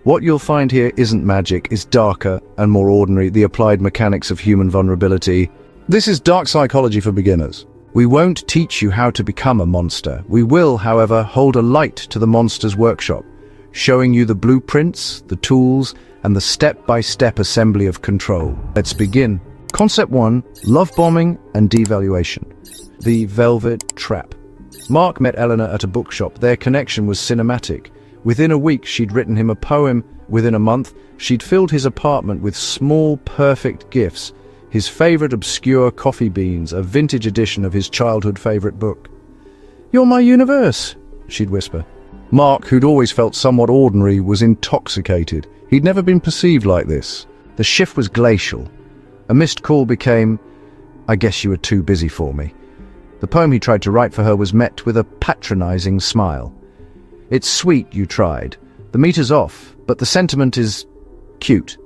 What you'll find here isn't magic, it's darker and more ordinary, the applied mechanics of human vulnerability. This is dark psychology for beginners. We won't teach you how to become a monster. We will, however, hold a light to the monster's workshop, showing you the blueprints, the tools, and the step-by-step assembly of control. Let's begin. Concept 1, love bombing and devaluation. The Velvet Trap. Mark met Eleanor at a bookshop. Their connection was cinematic. Within a week, she'd written him a poem. Within a month, she'd filled his apartment with small, perfect gifts. His favorite obscure coffee beans, a vintage edition of his childhood favorite book. "You're my universe," she'd whisper. Mark, who'd always felt somewhat ordinary, was intoxicated. He'd never been perceived like this. The shift was glacial. A missed call became, "I guess you were too busy for me." The poem he tried to write for her was met with a patronizing smile. "It's sweet you tried. The meter's off, but the sentiment is cute."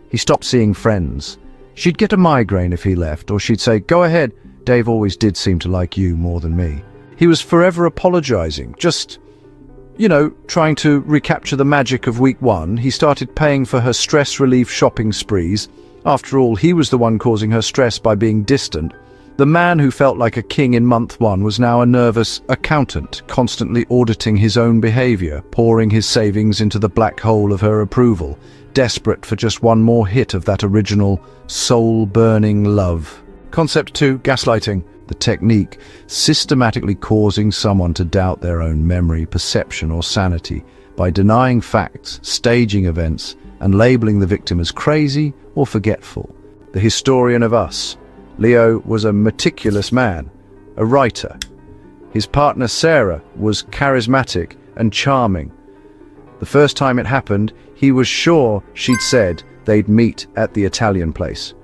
He stopped seeing friends. She'd get a migraine if he left, or she'd say, "Go ahead, Dave always did seem to like you more than me." He was forever apologizing, just, trying to recapture the magic of week 1. He started paying for her stress relief shopping sprees. After all, he was the one causing her stress by being distant. The man who felt like a king in month 1 was now a nervous accountant, constantly auditing his own behavior, pouring his savings into the black hole of her approval, desperate for just one more hit of that original, soul-burning love. Concept 2, gaslighting. The technique, systematically causing someone to doubt their own memory, perception, or sanity by denying facts, staging events, and labeling the victim as crazy or forgetful. The historian of us. Leo was a meticulous man, a writer. His partner Sarah was charismatic and charming. The first time it happened, he was sure she'd said they'd meet at the Italian place.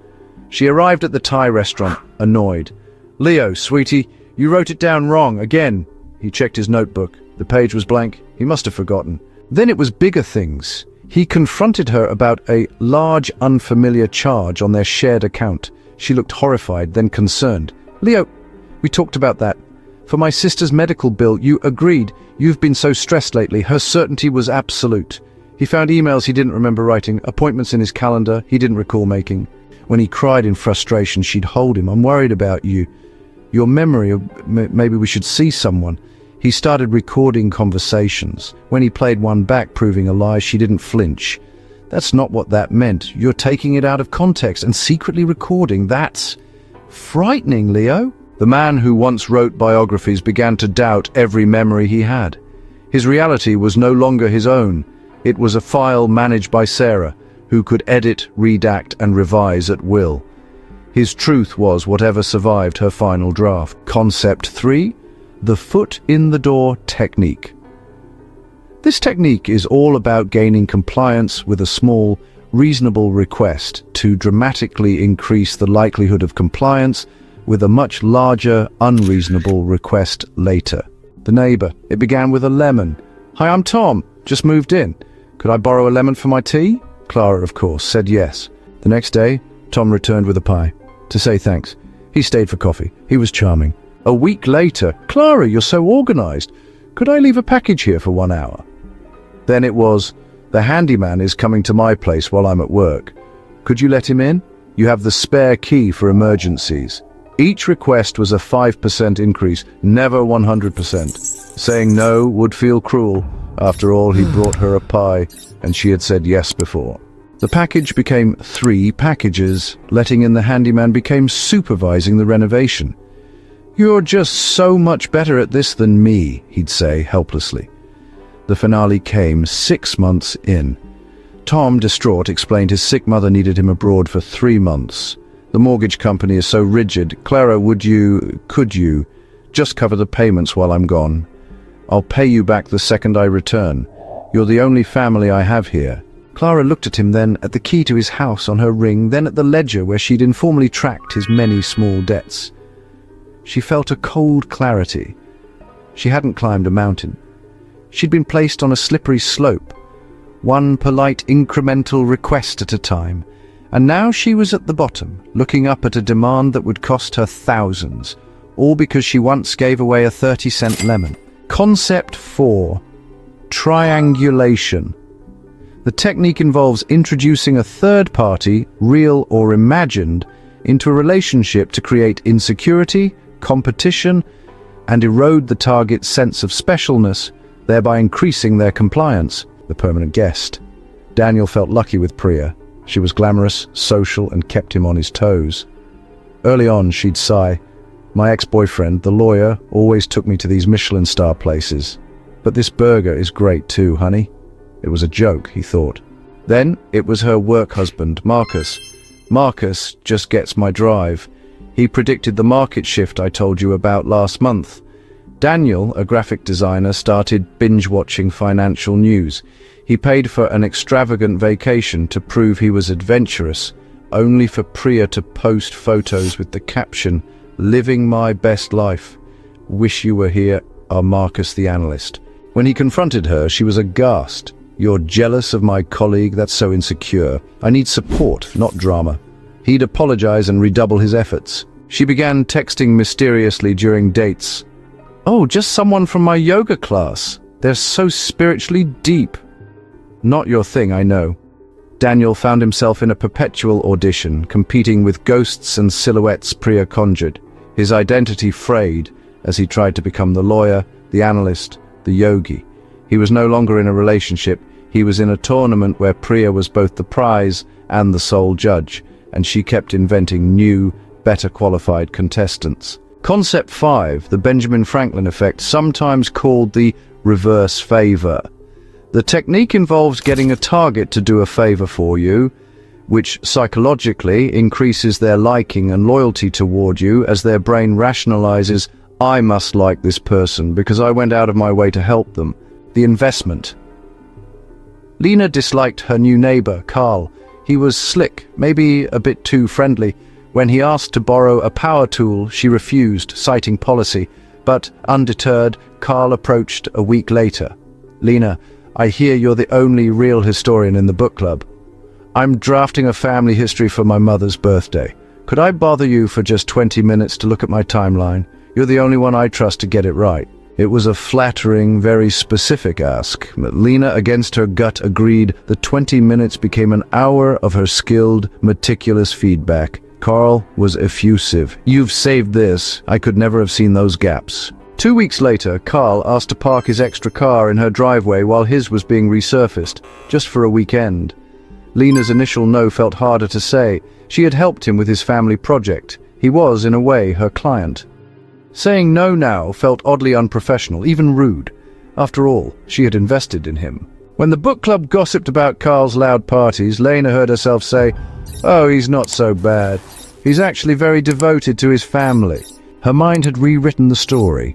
She arrived at the Thai restaurant, annoyed. "Leo, sweetie, you wrote it down wrong again." He checked his notebook. The page was blank. He must have forgotten. Then it was bigger things. He confronted her about a large, unfamiliar charge on their shared account. She looked horrified, then concerned. "Leo, we talked about that. For my sister's medical bill, you agreed. You've been so stressed lately." Her certainty was absolute. He found emails he didn't remember writing, appointments in his calendar he didn't recall making. When he cried in frustration, she'd hold him. "I'm worried about you. Your memory, maybe we should see someone." He started recording conversations. When he played one back, proving a lie, she didn't flinch. "That's not what that meant. You're taking it out of context and secretly recording. That's frightening, Leo." The man who once wrote biographies began to doubt every memory he had. His reality was no longer his own. It was a file managed by Sarah, who could edit, redact, and revise at will. His truth was whatever survived her final draft. Concept 3, the foot in the door technique. This technique is all about gaining compliance with a small, reasonable request to dramatically increase the likelihood of compliance with a much larger, unreasonable request later. The neighbor. It began with a lemon. "Hi, I'm Tom. Just moved in. Could I borrow a lemon for my tea?" Clara, of course, said yes. The next day, Tom returned with a pie to say thanks. He stayed for coffee. He was charming. A week later, "Clara, you're so organized. Could I leave a package here for 1 hour?" Then it was, "The handyman is coming to my place while I'm at work. Could you let him in? You have the spare key for emergencies." Each request was a 5% increase, never 100%. Saying no would feel cruel. After all, he brought her a pie, and she had said yes before. The package became 3 packages. Letting in the handyman became supervising the renovation. "You're just so much better at this than me," he'd say helplessly. The finale came 6 months in. Tom, distraught, explained his sick mother needed him abroad for 3 months. "The mortgage company is so rigid. Clara, could you just cover the payments while I'm gone? I'll pay you back the second I return. You're the only family I have here." Clara looked at him, then at the key to his house on her ring, then at the ledger where she'd informally tracked his many small debts. She felt a cold clarity. She hadn't climbed a mountain. She'd been placed on a slippery slope, one polite incremental request at a time, and now she was at the bottom, looking up at a demand that would cost her thousands, all because she once gave away a 30-cent lemon. Concept 4, triangulation. The technique involves introducing a third party, real or imagined, into a relationship to create insecurity, competition, and erode the target's sense of specialness, thereby increasing their compliance. The permanent guest. Daniel felt lucky with Priya. She was glamorous, social, and kept him on his toes. Early on, she'd sigh, "My ex-boyfriend, the lawyer, always took me to these Michelin star places. But this burger is great too, honey." It was a joke, he thought. Then it was her work husband, Marcus. Marcus just gets my drive. He predicted the market shift I told you about last month. Daniel, a graphic designer, started binge-watching financial news. He paid for an extravagant vacation to prove he was adventurous, only for Priya to post photos with the caption, "Living my best life. Wish you were here, our Marcus the analyst." When he confronted her, she was aghast. "You're jealous of my colleague? That's so insecure. I need support, not drama." He'd apologize and redouble his efforts. She began texting mysteriously during dates. "Oh, just someone from my yoga class. They're so spiritually deep." Not your thing, I know. Daniel found himself in a perpetual audition, competing with ghosts and silhouettes Priya conjured. His identity frayed as he tried to become the lawyer, the analyst, the yogi. He was no longer in a relationship. He was in a tournament where Priya was both the prize and the sole judge, and she kept inventing new, better qualified contestants. Concept 5, the Benjamin Franklin effect, sometimes called the reverse favor. The technique involves getting a target to do a favor for you, which psychologically increases their liking and loyalty toward you as their brain rationalizes, "I must like this person because I went out of my way to help them." The investment. Lena disliked her new neighbor, Carl. He was slick, maybe a bit too friendly. When he asked to borrow a power tool, she refused, citing policy. But, undeterred, Carl approached a week later. "Lena, I hear you're the only real historian in the book club. I'm drafting a family history for my mother's birthday. Could I bother you for just 20 minutes to look at my timeline? You're the only one I trust to get it right." It was a flattering, very specific ask. Lena, against her gut, agreed. The 20 minutes became an hour of her skilled, meticulous feedback. Carl was effusive. "You've saved this. I could never have seen those gaps." 2 weeks later, Carl asked to park his extra car in her driveway while his was being resurfaced, just for a weekend. Lena's initial no felt harder to say. She had helped him with his family project. He was, in a way, her client. Saying no now felt oddly unprofessional, even rude. After all, she had invested in him. When the book club gossiped about Carl's loud parties, Lena heard herself say, "Oh, he's not so bad. He's actually very devoted to his family." Her mind had rewritten the story.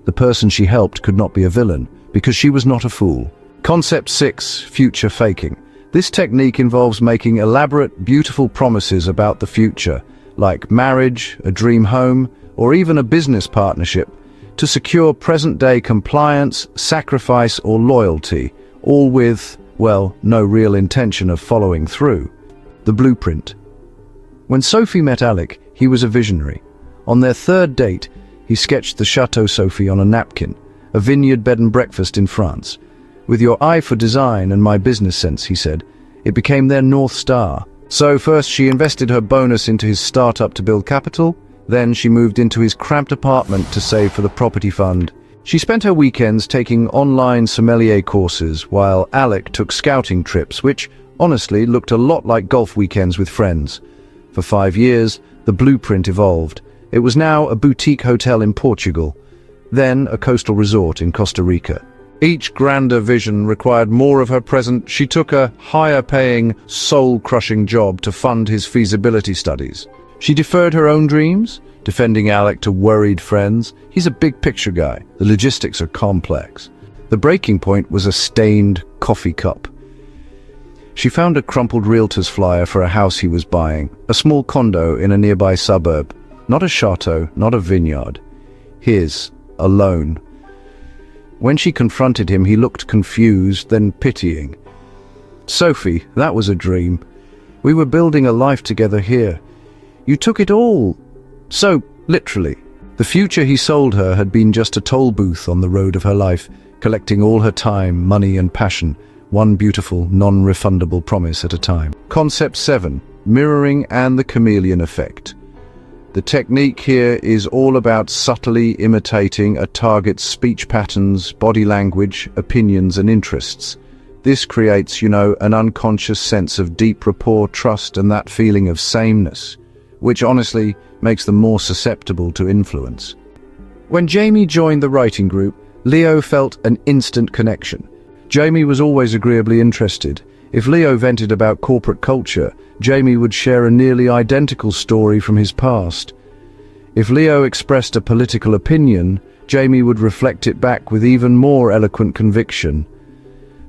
The person she helped could not be a villain, because she was not a fool. Concept 6, future faking. This technique involves making elaborate, beautiful promises about the future, like marriage, a dream home, or even a business partnership, to secure present-day compliance, sacrifice, or loyalty, all with, well, no real intention of following through. The blueprint. When Sophie met Alec, he was a visionary. On their third date, he sketched the Chateau Sophie on a napkin, a vineyard bed and breakfast in France. "With your eye for design and my business sense," he said, "it became their North Star." So first she invested her bonus into his startup to build capital, then she moved into his cramped apartment to save for the property fund. She spent her weekends taking online sommelier courses, while Alec took scouting trips, which, honestly, looked a lot like golf weekends with friends. For 5 years, the blueprint evolved. It was now a boutique hotel in Portugal, then a coastal resort in Costa Rica. Each grander vision required more of her present. She took a higher-paying, soul-crushing job to fund his feasibility studies. She deferred her own dreams, defending Alec to worried friends. He's a big-picture guy. The logistics are complex. The breaking point was a stained coffee cup. She found a crumpled realtor's flyer for a house he was buying, a small condo in a nearby suburb. Not a chateau, not a vineyard. His, alone. When she confronted him, he looked confused, then pitying. "Sophie, that was a dream. We were building a life together here. You took it all. So, literally." The future he sold her had been just a toll booth on the road of her life, collecting all her time, money, and passion. one beautiful, non-refundable promise at a time. Concept 7. Mirroring and the chameleon effect. The technique here is all about subtly imitating a target's speech patterns, body language, opinions, and interests. This creates, an unconscious sense of deep rapport, trust, and that feeling of sameness, which honestly makes them more susceptible to influence. When Jamie joined the writing group, Leo felt an instant connection. Jamie was always agreeably interested. If Leo vented about corporate culture, Jamie would share a nearly identical story from his past. If Leo expressed a political opinion, Jamie would reflect it back with even more eloquent conviction.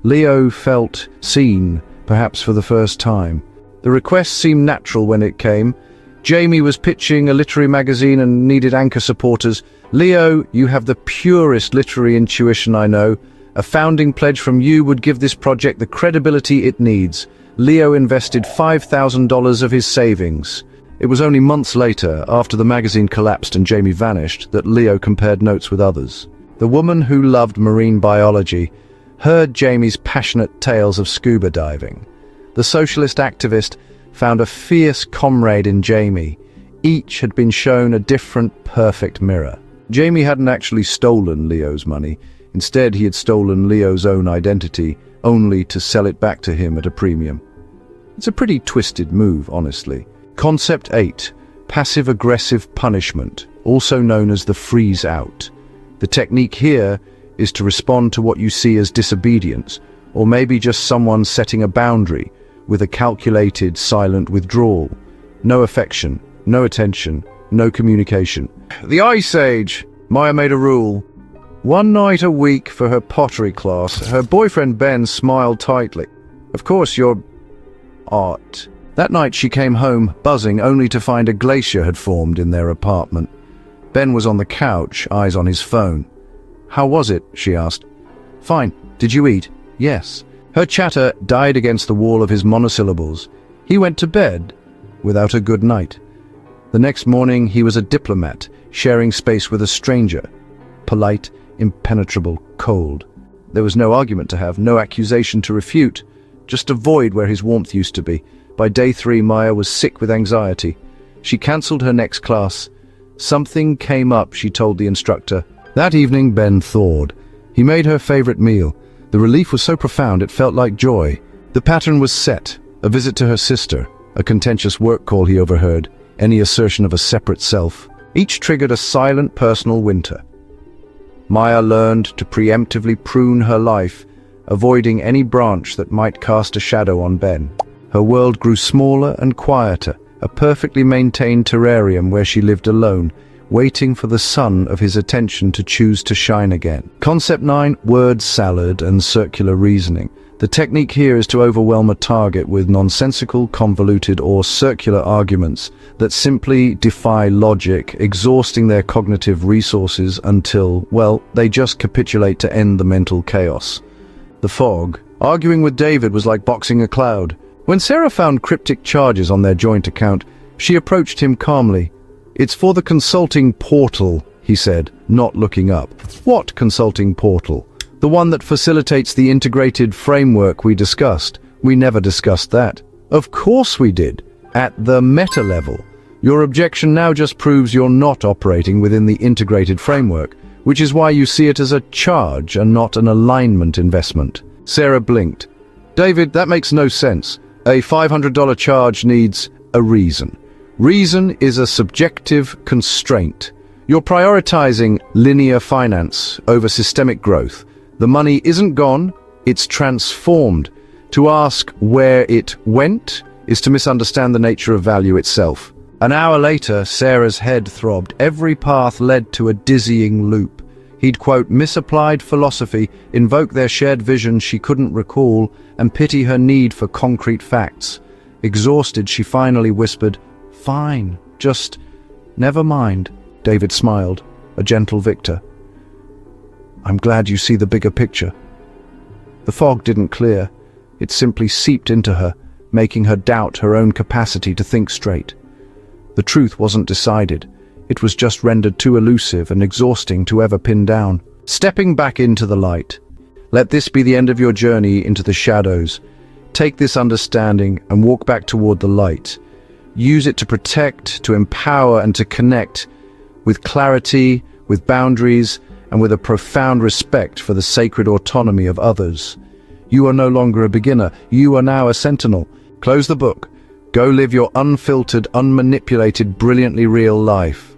Leo felt seen, perhaps for the first time. The request seemed natural when it came. Jamie was pitching a literary magazine and needed anchor supporters. Leo, you have the purest literary intuition I know. A founding pledge from you would give this project the credibility it needs. Leo invested $5,000 of his savings. It was only months later, after the magazine collapsed and Jamie vanished, that Leo compared notes with others. The woman who loved marine biology heard Jamie's passionate tales of scuba diving. The socialist activist found a fierce comrade in Jamie. Each had been shown a different, perfect mirror. Jamie hadn't actually stolen Leo's money. Instead, he had stolen Leo's own identity, only to sell it back to him at a premium. It's a pretty twisted move, honestly. Concept 8. Passive-aggressive punishment, also known as the freeze out. The technique here is to respond to what you see as disobedience, or maybe just someone setting a boundary, with a calculated, silent withdrawal. No affection, no attention, no communication. The Ice Age! Maya made a rule. One night a week for her pottery class, her boyfriend Ben smiled tightly. Of course, you're art. That night she came home, buzzing, only to find a glacier had formed in their apartment. Ben was on the couch, eyes on his phone. How was it? She asked. Fine. Did you eat? Yes. Her chatter died against the wall of his monosyllables. He went to bed without a good night. The next morning he was a diplomat, sharing space with a stranger. Polite, impenetrable, cold. There was no argument to have, no accusation to refute, just a void where his warmth used to be. By day 3, Maya was sick with anxiety. She cancelled her next class. Something came up, she told the instructor. That evening, Ben thawed. He made her favorite meal. The relief was so profound it felt like joy. The pattern was set. A visit to her sister, a contentious work call he overheard, any assertion of a separate self. Each triggered a silent personal winter. Maya learned to preemptively prune her life, avoiding any branch that might cast a shadow on Ben. Her world grew smaller and quieter, a perfectly maintained terrarium where she lived alone, waiting for the sun of his attention to choose to shine again. Concept 9, word salad and circular reasoning. The technique here is to overwhelm a target with nonsensical, convoluted, or circular arguments that simply defy logic, exhausting their cognitive resources until, well, they just capitulate to end the mental chaos. The fog. Arguing with David was like boxing a cloud. When Sarah found cryptic charges on their joint account, she approached him calmly. It's for the consulting portal, he said, not looking up. What consulting portal? The one that facilitates the integrated framework we discussed. We never discussed that. Of course we did. At the meta level. Your objection now just proves you're not operating within the integrated framework, which is why you see it as a charge and not an alignment investment. Sarah blinked. David, that makes no sense. A $500 charge needs a reason. Reason is a subjective constraint. You're prioritizing linear finance over systemic growth. The money isn't gone, it's transformed. To ask where it went is to misunderstand the nature of value itself. An hour later, Sarah's head throbbed. Every path led to a dizzying loop. He'd quote misapplied philosophy, invoke their shared vision she couldn't recall, and pity her need for concrete facts. Exhausted, she finally whispered, Fine, just never mind. David smiled, a gentle victor. I'm glad you see the bigger picture. The fog didn't clear. It simply seeped into her, making her doubt her own capacity to think straight. The truth wasn't decided. It was just rendered too elusive and exhausting to ever pin down. Stepping back into the light, Let this be the end of your journey into the shadows. Take this understanding and walk back toward the light. Use it to protect, to empower, and to connect with clarity, with boundaries, and with a profound respect for the sacred autonomy of others. You are no longer a beginner. You are now a sentinel. Close the book. Go live your unfiltered, unmanipulated, brilliantly real life.